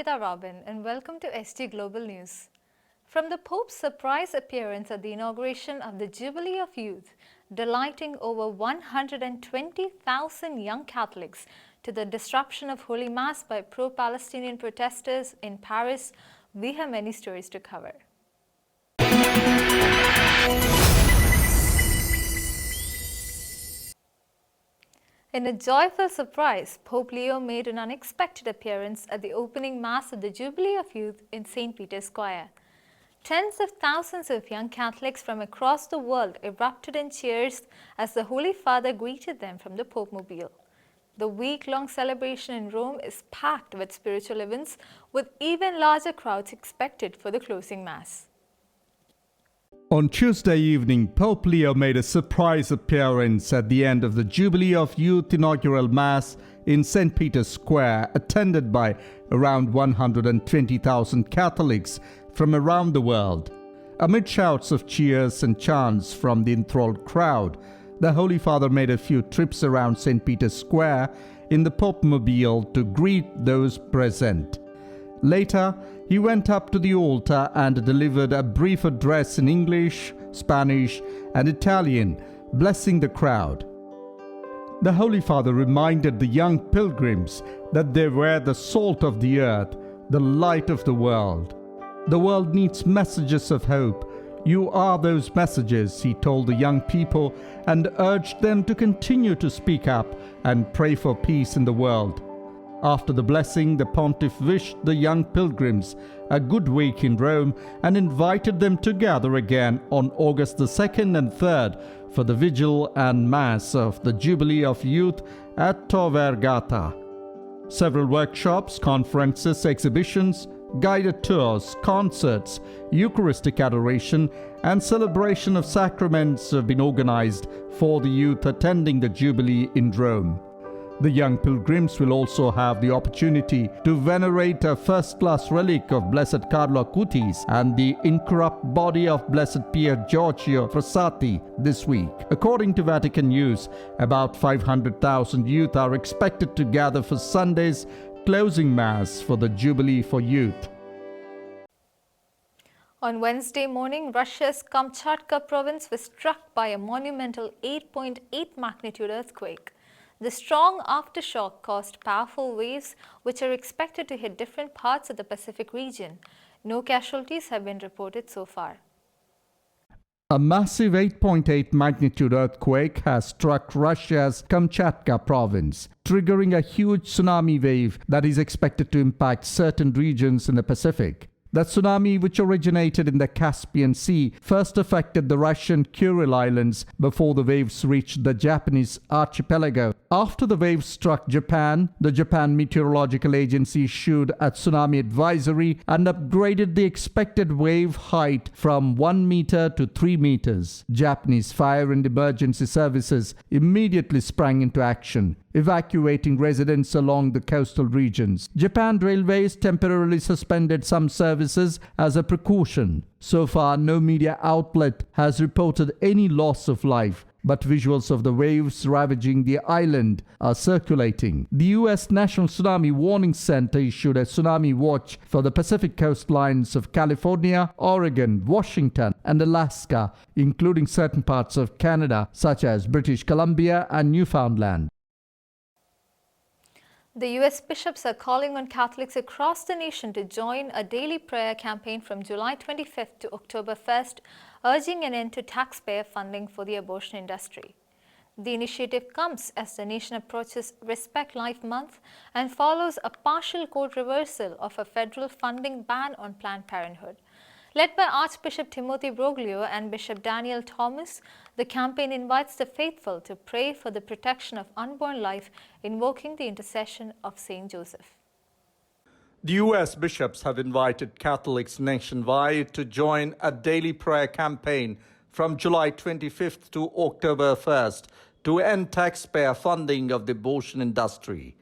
Ankita Robin and welcome to SG Global News. From the Pope's surprise appearance at the inauguration of the Jubilee of Youth, delighting over 120,000 young Catholics, to the disruption of Holy Mass by pro-Palestinian protesters in Paris, we have many stories to cover. In a joyful surprise, Pope Leo made an unexpected appearance at the opening Mass of the Jubilee of Youth in St. Peter's Square. Tens of thousands of young Catholics from across the world erupted in cheers as the Holy Father greeted them from the Pope-mobile. The week-long celebration in Rome is packed with spiritual events, with even larger crowds expected for the closing Mass. On Tuesday evening, Pope Leo made a surprise appearance at the end of the Jubilee of Youth inaugural Mass in St. Peter's Square, attended by around 120,000 Catholics from around the world. Amid shouts of cheers and chants from the enthralled crowd, the Holy Father made a few trips around St. Peter's Square in the Pope-mobile to greet those present. Later, he went up to the altar and delivered a brief address in English, Spanish, and Italian, blessing the crowd. The Holy Father reminded the young pilgrims that they were the salt of the earth, the light of the world. The world needs messages of hope. You are those messages, he told the young people, and urged them to continue to speak up and pray for peace in the world. After the blessing, the pontiff wished the young pilgrims a good week in Rome and invited them to gather again on August the 2nd and 3rd for the vigil and Mass of the Jubilee of Youth at Tor Vergata. Several workshops, conferences, exhibitions, guided tours, concerts, Eucharistic adoration, and celebration of sacraments have been organized for the youth attending the Jubilee in Rome. The young pilgrims will also have the opportunity to venerate a first-class relic of Blessed Carlo Acutis and the incorrupt body of Blessed Pier Giorgio Frassati this week. According to Vatican News, about 500,000 youth are expected to gather for Sunday's closing Mass for the Jubilee for Youth. On Wednesday morning, Russia's Kamchatka province was struck by a monumental 8.8 magnitude earthquake. The strong aftershock caused powerful waves which are expected to hit different parts of the Pacific region. No casualties have been reported so far. A massive 8.8 magnitude earthquake has struck Russia's Kamchatka province, triggering a huge tsunami wave that is expected to impact certain regions in the Pacific. The tsunami, which originated in the Caspian Sea, first affected the Russian Kuril Islands before the waves reached the Japanese archipelago. After the waves struck Japan, the Japan Meteorological Agency issued a tsunami advisory and upgraded the expected wave height from 1 meter to 3 meters. Japanese fire and emergency services immediately sprang into action, evacuating residents along the coastal regions. Japan Railways temporarily suspended some services as a precaution. So far, no media outlet has reported any loss of life, but visuals of the waves ravaging the island are circulating. The U.S. National Tsunami Warning Center issued a tsunami watch for the Pacific coastlines of California, Oregon, Washington, and Alaska, including certain parts of Canada, such as British Columbia and Newfoundland. The U.S. bishops are calling on Catholics across the nation to join a daily prayer campaign from July 25th to October 1st, urging an end to taxpayer funding for the abortion industry. The initiative comes as the nation approaches Respect Life Month and follows a partial court reversal of a federal funding ban on Planned Parenthood. Led by Archbishop Timothy Broglio and Bishop Daniel Thomas, the campaign invites the faithful to pray for the protection of unborn life, invoking the intercession of Saint Joseph. The U.S. bishops have invited Catholics nationwide to join a daily prayer campaign from July 25th to October 1st to end taxpayer funding of the abortion industry.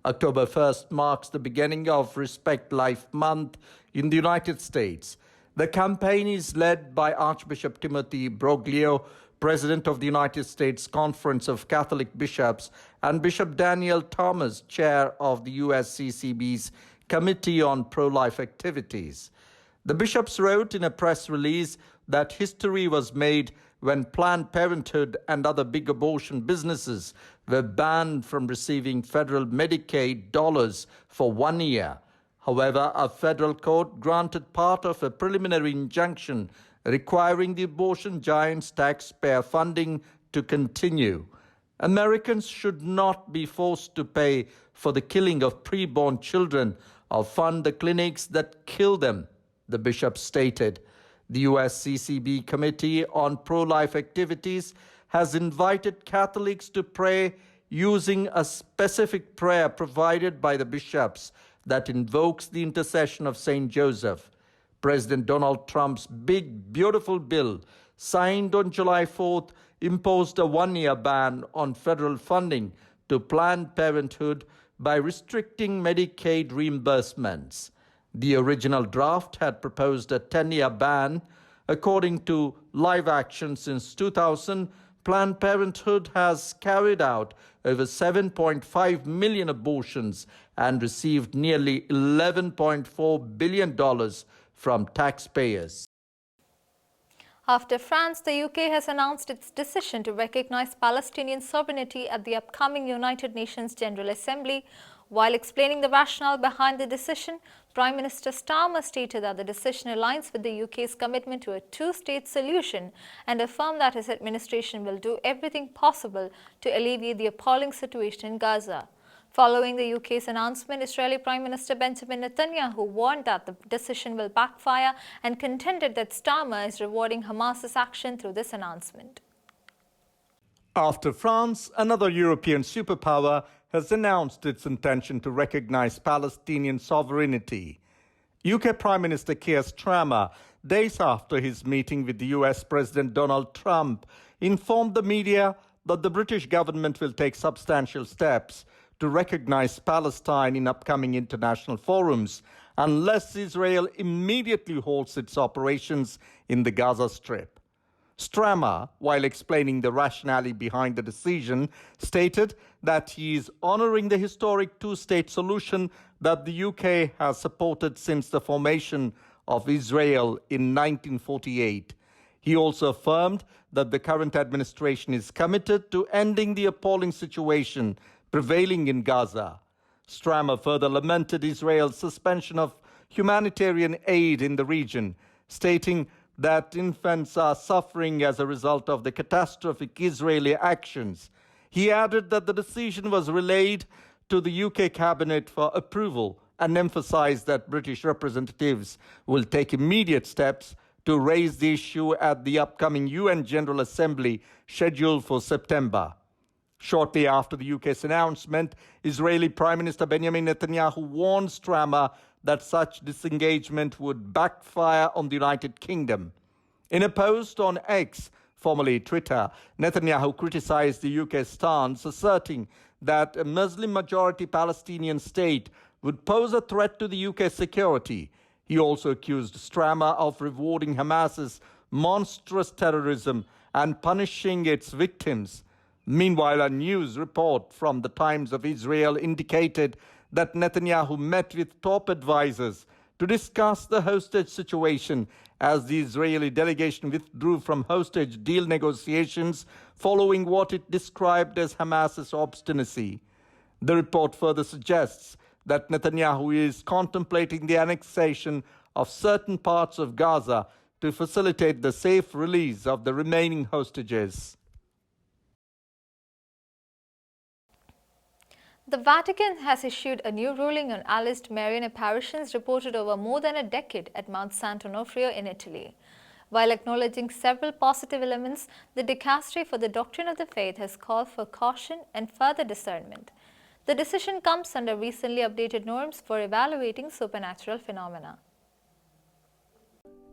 October 1st marks the beginning of Respect Life Month in the United States. The campaign is led by Archbishop Timothy Broglio, President of the United States Conference of Catholic Bishops, and Bishop Daniel Thomas, Chair of the USCCB's Committee on Pro-Life Activities. The bishops wrote in a press release that history was made when Planned Parenthood and other big abortion businesses were banned from receiving federal Medicaid dollars for 1 year. However, a federal court granted part of a preliminary injunction requiring the abortion giant's taxpayer funding to continue. Americans should not be forced to pay for the killing of preborn children or fund the clinics that kill them, the bishop stated. The U.S. CCB Committee on Pro-Life Activities has invited Catholics to pray using a specific prayer provided by the bishops that invokes the intercession of St. Joseph. President Donald Trump's big, beautiful bill, signed on July 4th, imposed a 1-year ban on federal funding to Planned Parenthood by restricting Medicaid reimbursements. The original draft had proposed a 10-year ban. According to Live Action, since 2000, Planned Parenthood has carried out over 7.5 million abortions and received nearly $11.4 billion from taxpayers. After France, the UK has announced its decision to recognize Palestinian sovereignty at the upcoming United Nations General Assembly. While explaining the rationale behind the decision, Prime Minister Starmer stated that the decision aligns with the UK's commitment to a two-state solution and affirmed that his administration will do everything possible to alleviate the appalling situation in Gaza. Following the UK's announcement, Israeli Prime Minister Benjamin Netanyahu warned that the decision will backfire and contended that Starmer is rewarding Hamas's action through this announcement. After France, another European superpower has announced its intention to recognize Palestinian sovereignty. UK Prime Minister Keir Starmer, days after his meeting with the US President Donald Trump, informed the media that the British government will take substantial steps to recognize Palestine in upcoming international forums unless Israel immediately halts its operations in the Gaza Strip. Starmer, while explaining the rationale behind the decision, stated that he is honoring the historic two-state solution that the UK has supported since the formation of Israel in 1948. He also affirmed that the current administration is committed to ending the appalling situation prevailing in Gaza. Starmer further lamented Israel's suspension of humanitarian aid in the region, stating that infants are suffering as a result of the catastrophic Israeli actions. He added that the decision was relayed to the UK cabinet for approval and emphasized that British representatives will take immediate steps to raise the issue at the upcoming UN General Assembly scheduled for September. Shortly after the UK's announcement, Israeli Prime Minister Benjamin Netanyahu warned Starmer that such disengagement would backfire on the United Kingdom. In a post on X, formerly Twitter, Netanyahu criticized the UK's stance, asserting that a Muslim-majority Palestinian state would pose a threat to the UK's security. He also accused Starmer of rewarding Hamas's monstrous terrorism and punishing its victims. Meanwhile, a news report from the Times of Israel indicated that Netanyahu met with top advisors to discuss the hostage situation as the Israeli delegation withdrew from hostage deal negotiations following what it described as Hamas's obstinacy. The report further suggests that Netanyahu is contemplating the annexation of certain parts of Gaza to facilitate the safe release of the remaining hostages. The Vatican has issued a new ruling on alleged Marian apparitions reported over more than a decade at Mount Sant'Onofrio in Italy. While acknowledging several positive elements, the Dicastery for the Doctrine of the Faith has called for caution and further discernment. The decision comes under recently updated norms for evaluating supernatural phenomena.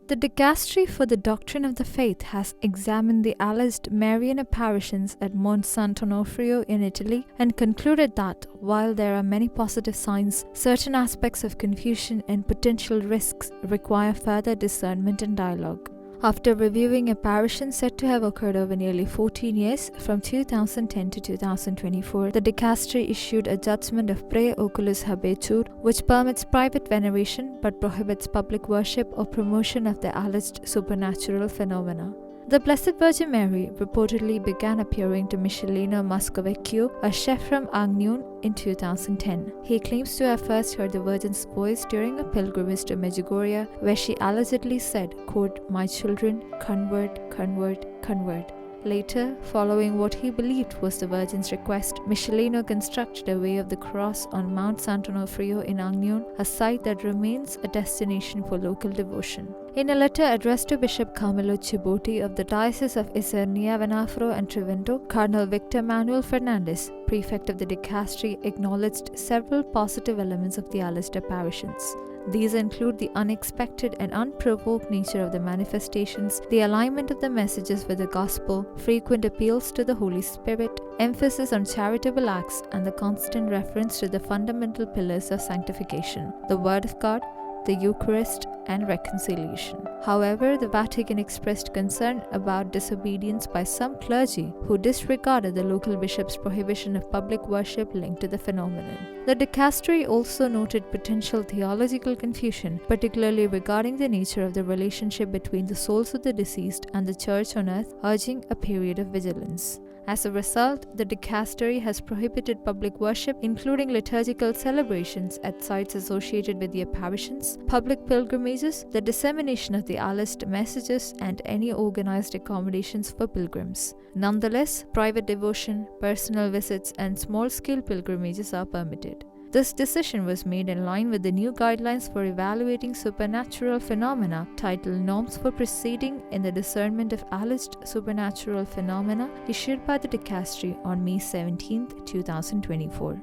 The Dicastery for the Doctrine of the Faith has examined the alleged Marian apparitions at Mount Sant'Onofrio in Italy and concluded that, while there are many positive signs, certain aspects of confusion and potential risks require further discernment and dialogue. After reviewing apparitions said to have occurred over nearly 14 years, from 2010 to 2024, the dicastery issued a judgment of Prae Oculis Habetur, which permits private veneration but prohibits public worship or promotion of the alleged supernatural phenomena. The Blessed Virgin Mary reportedly began appearing to Michelino Moscovecchio, a chef from Agnon, in 2010. He claims to have first heard the Virgin's voice during a pilgrimage to Medjugorje, where she allegedly said, quote, "My children, convert, convert, convert." Later, following what he believed was the Virgin's request, Michelino constructed a Way of the Cross on Mount Sant'Onofrio in Agnon, a site that remains a destination for local devotion. In a letter addressed to Bishop Carmelo Cibotti of the Diocese of Isernia, Venafro and Trivento, Cardinal Victor Manuel Fernandez, prefect of the dicastery, acknowledged several positive elements of the alleged apparitions. These include the unexpected and unprovoked nature of the manifestations, the alignment of the messages with the gospel, frequent appeals to the Holy Spirit, emphasis on charitable acts, and the constant reference to the fundamental pillars of sanctification, the Word of God, the Eucharist, and reconciliation. However, the Vatican expressed concern about disobedience by some clergy who disregarded the local bishop's prohibition of public worship linked to the phenomenon. The dicastery also noted potential theological confusion, particularly regarding the nature of the relationship between the souls of the deceased and the Church on earth, urging a period of vigilance. As a result, the dicastery has prohibited public worship, including liturgical celebrations at sites associated with the apparitions, public pilgrimages, the dissemination of the alleged messages, and any organized accommodations for pilgrims. Nonetheless, private devotion, personal visits, and small-scale pilgrimages are permitted. This decision was made in line with the new guidelines for evaluating supernatural phenomena titled Norms for Proceeding in the Discernment of Alleged Supernatural Phenomena, issued by the dicastery on May 17, 2024.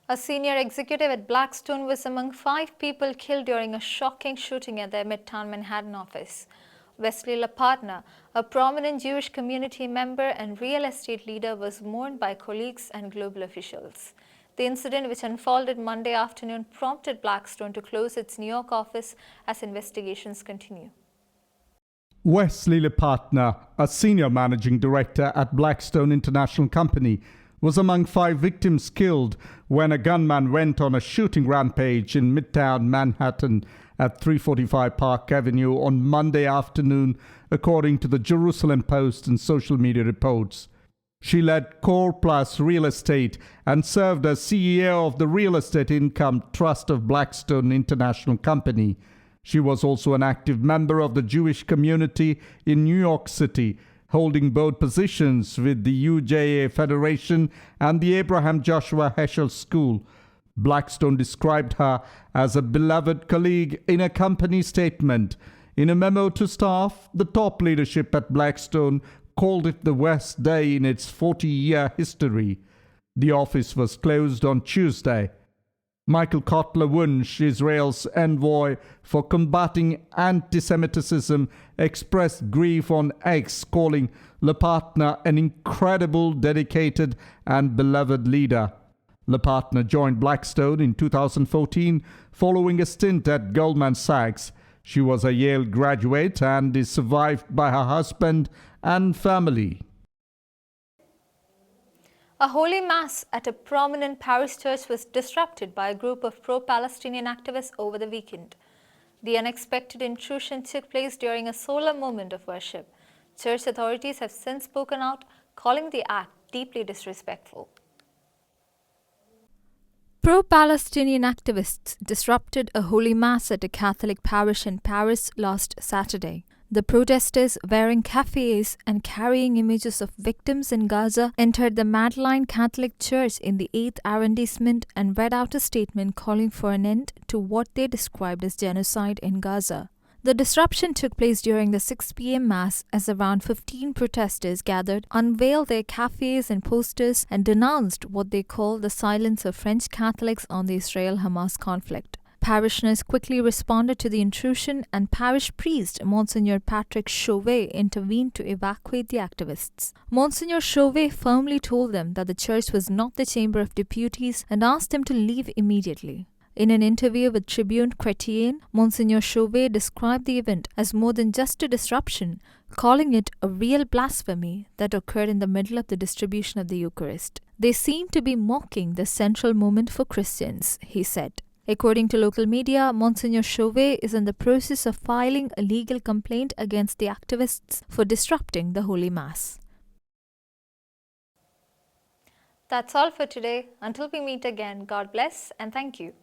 A senior executive at Blackstone was among 5 people killed during a shocking shooting at their Midtown Manhattan office. Wesley LaPartner, a prominent Jewish community member and real estate leader, was mourned by colleagues and global officials. The incident, which unfolded Monday afternoon, prompted Blackstone to close its New York office as investigations continue. Wesley LaPartner, a senior managing director at Blackstone International Company, was among 5 victims killed when a gunman went on a shooting rampage in Midtown Manhattan at 345 Park Avenue on Monday afternoon, according to the Jerusalem Post and social media reports. She led Core Plus Real Estate and served as CEO of the Real Estate Income Trust of Blackstone International Company. She was also an active member of the Jewish community in New York City, holding board positions with the UJA Federation and the Abraham Joshua Heschel School. Blackstone described her as a beloved colleague in a company statement. In a memo to staff, the top leadership at Blackstone called it the worst day in its 40-year history. The office was closed on Tuesday. Michael Kotler-Wunsch, Israel's envoy for combating anti-Semitism, expressed grief on X, calling LaPartner an incredible, dedicated and beloved leader. LaPartner joined Blackstone in 2014 following a stint at Goldman Sachs. She was a Yale graduate and is survived by her husband and family. A holy mass at a prominent Paris church was disrupted by a group of pro-Palestinian activists over the weekend. The unexpected intrusion took place during a solemn moment of worship. Church authorities have since spoken out, calling the act deeply disrespectful. Pro-Palestinian activists disrupted a holy mass at a Catholic parish in Paris last Saturday. The protesters, wearing keffiyehs and carrying images of victims in Gaza, entered the Madeleine Catholic Church in the 8th arrondissement and read out a statement calling for an end to what they described as genocide in Gaza. The disruption took place during the 6 p.m. Mass as around 15 protesters gathered, unveiled their keffiyehs and posters, and denounced what they call the silence of French Catholics on the Israel-Hamas conflict. Parishioners quickly responded to the intrusion, and parish priest Monsignor Patrick Chauvet intervened to evacuate the activists. Monsignor Chauvet firmly told them that the church was not the Chamber of Deputies and asked them to leave immediately. In an interview with Tribune Chrétien, Monsignor Chauvet described the event as more than just a disruption, calling it a real blasphemy that occurred in the middle of the distribution of the Eucharist. They seem to be mocking the central moment for Christians, he said. According to local media, Monsignor Chauvet is in the process of filing a legal complaint against the activists for disrupting the Holy Mass. That's all for today. Until we meet again, God bless and thank you.